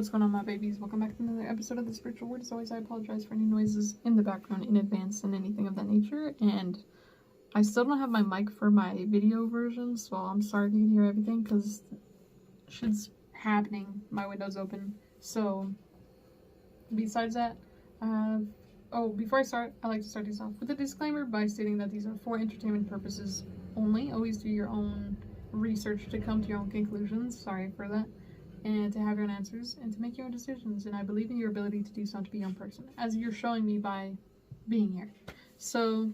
What's going on, my babies? Welcome back to another episode of The Spiritual Word. As always, I apologize for any noises in the background in advance and anything of that nature. And I still don't have my mic for my video version, so I'm sorry if you can hear everything because shit's happening. My window's open. So, besides that, before I start, I like to start these off with a disclaimer by stating that these are for entertainment purposes only. Always do your own research to come to your own conclusions. Sorry for that. And to have your own answers, and to make your own decisions, and I believe in your ability to do so, to be your own person, as you're showing me by being here. So,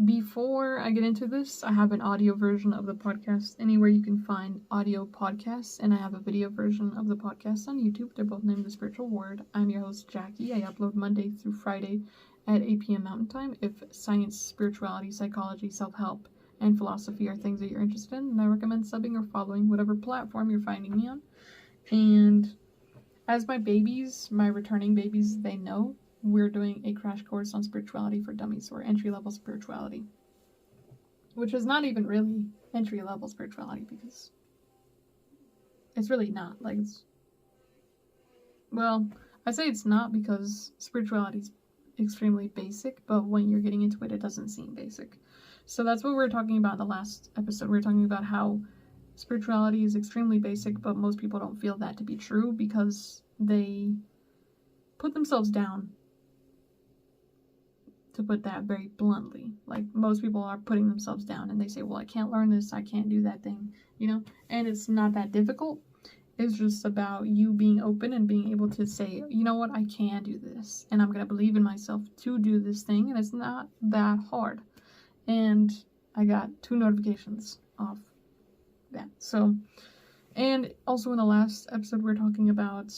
before I get into this, I have an audio version of the podcast anywhere you can find audio podcasts, and I have a video version of the podcast on YouTube. They're both named The Spiritual Word. I'm your host, Jackie. I upload Monday through Friday at 8 p.m. Mountain Time. If science, spirituality, psychology, self-help, and philosophy are things that you're interested in, and I recommend subbing or following whatever platform you're finding me on. And as my babies, my returning babies, they know, we're doing a crash course on spirituality for dummies, or entry-level spirituality, which is not even really entry-level spirituality, because it's really not. I say it's not because spirituality is extremely basic, but when you're getting into it, it doesn't seem basic. So that's what we were talking about in the last episode. We were talking about how spirituality is extremely basic, but most people don't feel that to be true because they put themselves down, to put that very bluntly. Like, most people are putting themselves down and they say, well, I can't learn this, I can't do that thing, And it's not that difficult. It's just about you being open and being able to say, you know what, I can do this, and I'm going to believe in myself to do this thing, and it's not that hard. And I got 2 notifications off that. So, and also in the last episode, we were talking about,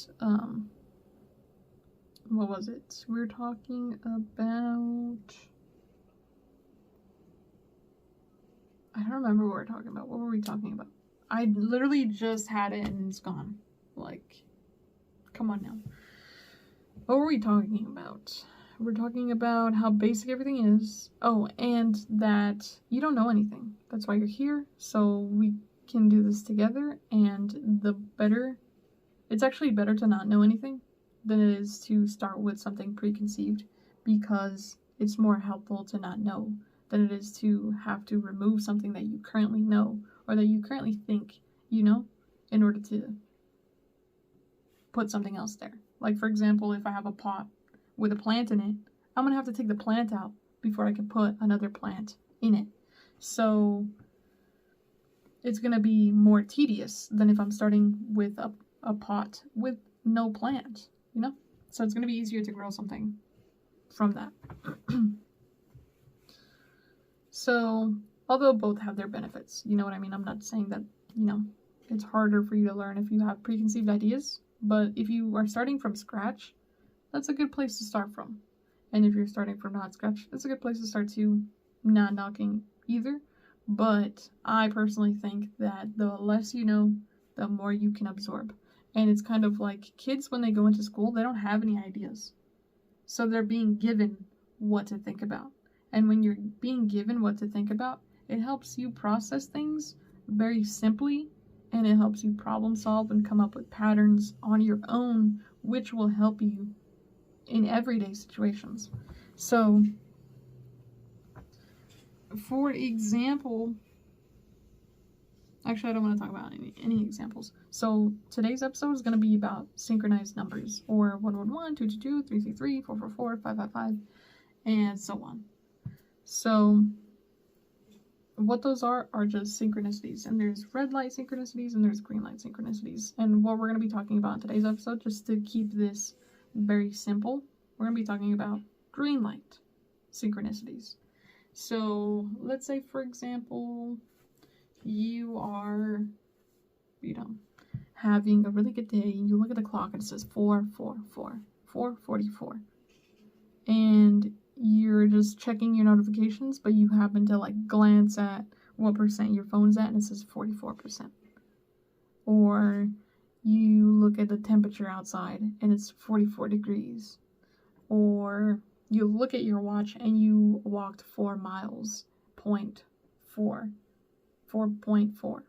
what was it? We were talking about, I don't remember what we were talking about. What were we talking about? I literally just had it and it's gone. Like, come on now. What were we talking about? We're talking about how basic everything is. Oh, and that you don't know anything. That's why you're here. So we can do this together. And it's actually better to not know anything than it is to start with something preconceived, because it's more helpful to not know than it is to have to remove something that you currently know or that you currently think you know in order to put something else there. Like, for example, if I have a pot with a plant in it, I'm going to have to take the plant out before I can put another plant in it. So it's going to be more tedious than if I'm starting with a pot with no plant, So it's going to be easier to grow something from that. So, although both have their benefits, you know what I mean? I'm not saying that, it's harder for you to learn if you have preconceived ideas, but if you are starting from scratch, that's a good place to start from. And if you're starting from not scratch, that's a good place to start to, not knocking either. But I personally think that the less you know, the more you can absorb. And it's kind of like kids, when they go into school, they don't have any ideas. So they're being given what to think about. And when you're being given what to think about, it helps you process things very simply, and it helps you problem solve and come up with patterns on your own, which will help you in everyday situations. So, for example, actually, I don't want to talk about any examples. So today's episode is going to be about synchronized numbers, or 111, 222, 333, 444, 555, and so on. So what those are just synchronicities, and there's red light synchronicities and there's green light synchronicities. And what we're going to be talking about in today's episode, just to keep this very simple, we're going to be talking about green light synchronicities. So let's say, for example, you are, having a really good day, and you look at the clock and it says 4:44, and you're just checking your notifications, but you happen to glance at what percent your phone's at, and it says 44%. Or you look at the temperature outside and it's 44 degrees. Or you look at your watch and you walked 4 miles, 4.4.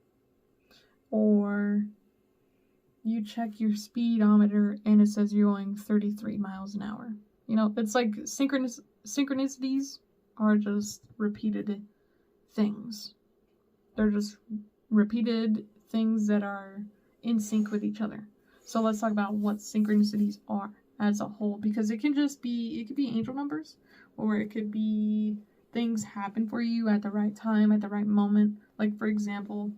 Or you check your speedometer and it says you're going 33 miles an hour. You know, it's like synchronicities are just repeated things. They're just repeated things that are in sync with each other. So let's talk about what synchronicities are as a whole, because it could be angel numbers, or it could be things happen for you at the right time, at the right moment. Like, for example,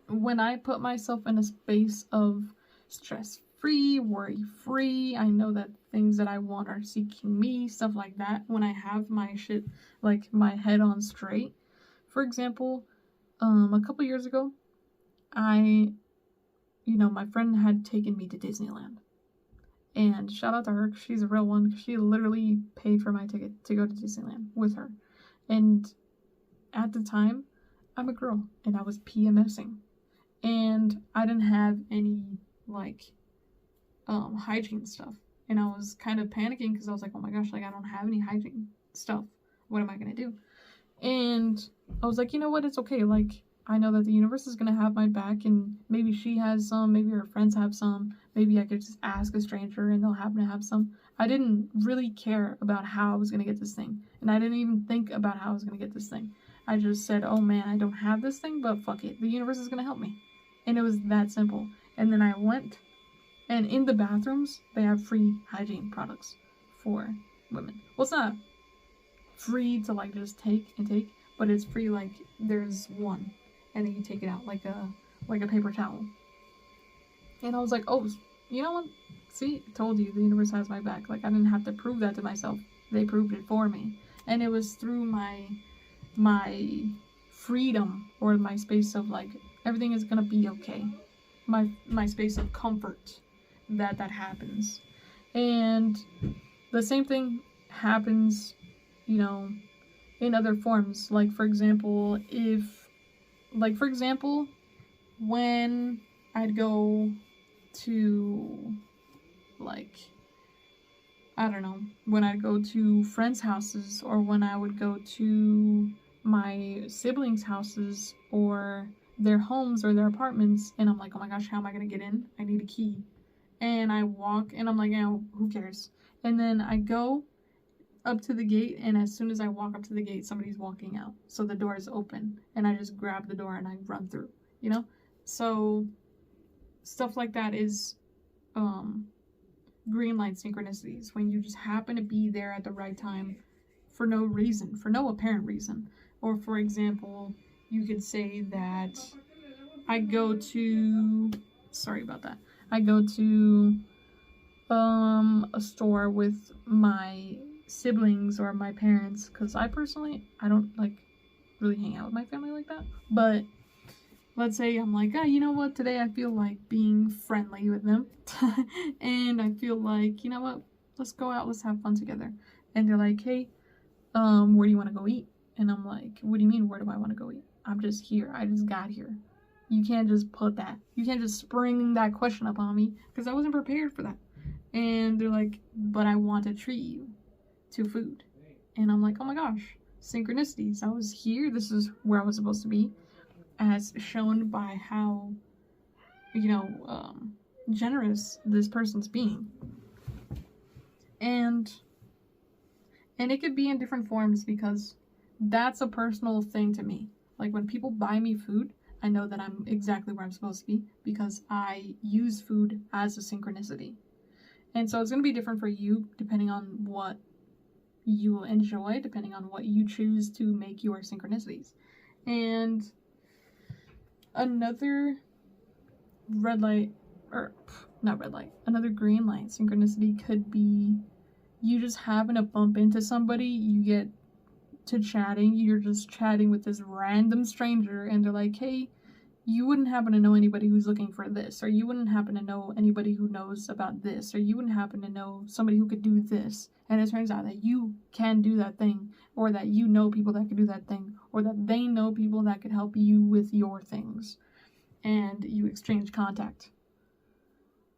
when I put myself in a space of stress-free, worry-free, I know that things that I want are seeking me, stuff like that. When I have my shit, like, my head on straight. For example, a couple years ago, my friend had taken me to Disneyland. And shout out to her, she's a real one. She literally paid for my ticket to go to Disneyland with her. And at the time, I'm a girl, and I was PMSing. And I didn't have any, hygiene stuff. And I was kind of panicking because I was like, oh my gosh, I don't have any hygiene stuff. What am I going to do? And I was like, you know what? It's okay. I know that the universe is going to have my back, and maybe she has some, maybe her friends have some, maybe I could just ask a stranger and they'll happen to have some. I didn't really care about how I was going to get this thing, and I didn't even think about how I was going to get this thing. I just said, oh man, I don't have this thing, but fuck it, the universe is going to help me. And it was that simple. And then I went, and in the bathrooms, they have free hygiene products for women. Well, it's not free to just take, but it's free, there's one, and then you take it out like a paper towel. And I was like, oh, you know what? See, I told you, the universe has my back. I didn't have to prove that to myself. They proved it for me. And it was through my freedom, or my space of everything is gonna be okay. My space of comfort that happens. And the same thing happens, in other forms. For example, when I'd go to, when I'd go to friends' houses, or when I would go to my siblings' houses, or their homes, or their apartments, and I'm like, oh my gosh, how am I gonna get in? I need a key. And I walk, and I'm like, who cares? And then I go up to the gate, and as soon as I walk up to the gate, somebody's walking out. So the door is open, and I just grab the door and I run through, So stuff like that is green light synchronicities, when you just happen to be there at the right time for no reason, for no apparent reason. Or for example, you could say that I go to a store with my siblings or my parents, because I don't really hang out with my family like that. But let's say I'm like, you know what, today I feel like being friendly with them. And I feel like, you know what, let's go out, let's have fun together. And they're like, hey, where do you want to go eat? And I'm like, what do you mean, where do I want to go eat? I'm just here. I just got here. You can't just you can't just spring that question up on me, because I wasn't prepared for that. And they're like, but I want to treat you to food. And I'm like, oh my gosh, synchronicities. I was here. This is where I was supposed to be, as shown by how, generous this person's being. And it could be in different forms, because that's a personal thing to me. When people buy me food, I know that I'm exactly where I'm supposed to be, because I use food as a synchronicity. And so it's going to be different for you, depending on what you enjoy, depending on what you choose to make your synchronicities. And another another green light synchronicity could be you just happen to bump into somebody, you get to chatting, you're just chatting with this random stranger, and they're like, hey, you wouldn't happen to know anybody who's looking for this, or you wouldn't happen to know anybody who knows about this, or you wouldn't happen to know somebody who could do this. And it turns out that you can do that thing, or that you know people that could do that thing, or that they know people that could help you with your things. And you exchange contact.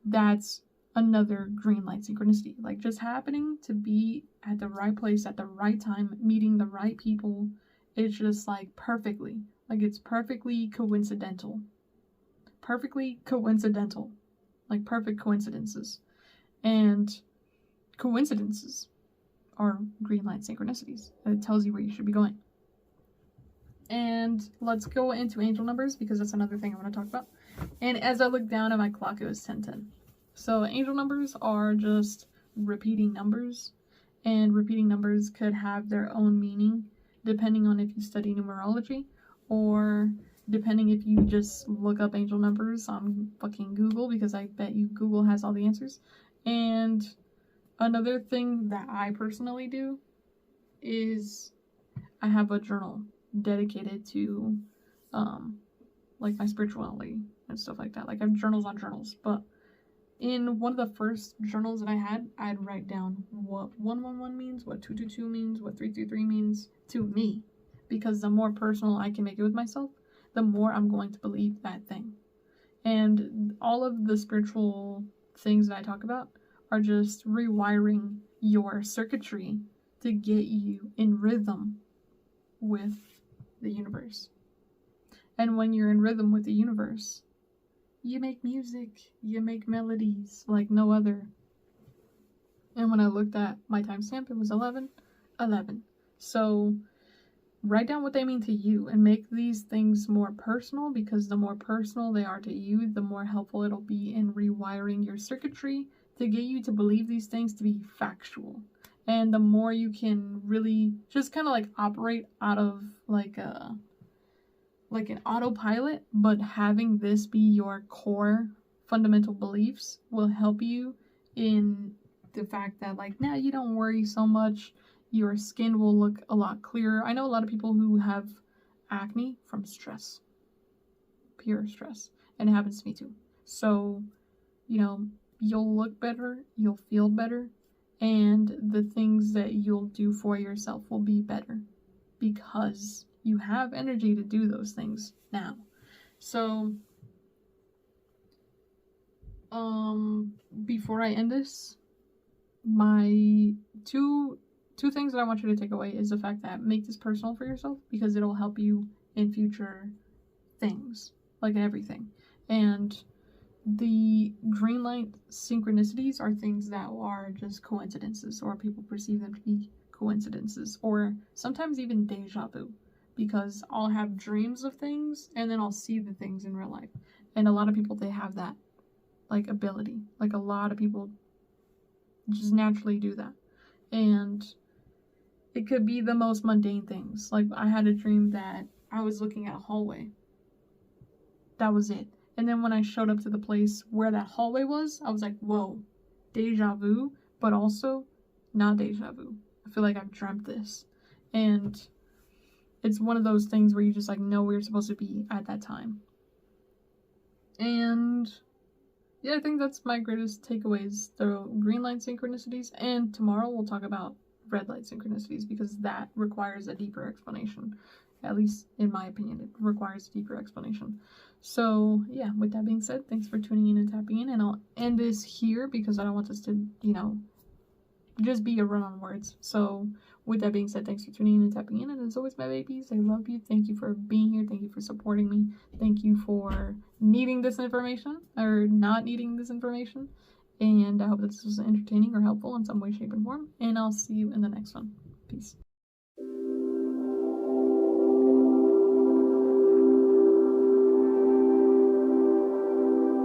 That's another green light synchronicity. Just happening to be at the right place at the right time, meeting the right people. It's just perfectly. It's perfectly coincidental. perfectly coincidental, like perfect coincidences. And coincidences are green light synchronicities. It tells you where you should be going. And let's go into angel numbers because that's another thing I want to talk about. And as I look down at my clock, it was 10:10. So angel numbers are just repeating numbers, and repeating numbers could have their own meaning depending on if you study numerology or depending if you just look up angel numbers on fucking Google, because I bet you Google has all the answers. And another thing that I personally do is I have a journal dedicated to like my spirituality and stuff like that. Like I have journals on journals, but in one of the first journals that I had, I'd write down what 111 means, what 222 means, what 333 means to me, because the more personal I can make it with myself, the more I'm going to believe that thing. And all of the spiritual things that I talk about are just rewiring your circuitry to get you in rhythm with the universe. And when you're in rhythm with the universe, you make music, you make melodies like no other. And when I looked at my timestamp, it was 11:11. So write down what they mean to you and make these things more personal, because the more personal they are to you, the more helpful it'll be in rewiring your circuitry to get you to believe these things to be factual. And the more you can really just kind of like operate out of like an autopilot, but having this be your core fundamental beliefs will help you in the fact that like now you don't worry so much. Your skin will look a lot clearer. I know a lot of people who have acne from stress, pure stress, and it happens to me too. So, you'll look better, you'll feel better, and the things that you'll do for yourself will be better because you have energy to do those things now. So, before I end this, my two things that I want you to take away is the fact that make this personal for yourself, because it'll help you in future things, like everything. And the green light synchronicities are things that are just coincidences, or people perceive them to be coincidences, or sometimes even deja vu, because I'll have dreams of things and then I'll see the things in real life. And a lot of people, they have that like ability. Like a lot of people just naturally do that. And it could be the most mundane things. Like I had a dream that I was looking at a hallway. That was it. And then when I showed up to the place where that hallway was, I was like, whoa, deja vu, but also not deja vu. I feel like I've dreamt this. And it's one of those things where you just like know where you're supposed to be at that time. And yeah, I think that's my greatest takeaways, the green light synchronicities. And tomorrow we'll talk about red light synchronicities, because that requires a deeper explanation. At least in my opinion, it requires a deeper explanation. So yeah, with that being said, thanks for tuning in and tapping in, and I'll end this here because I don't want this to, just be a run on words. So with that being said, thanks for tuning in and tapping in, and as always, my babies, I love you. Thank you for being here. Thank you for supporting me. Thank you for needing this information or not needing this information. And I hope this was entertaining or helpful in some way, shape, and form. And I'll see you in the next one. Peace.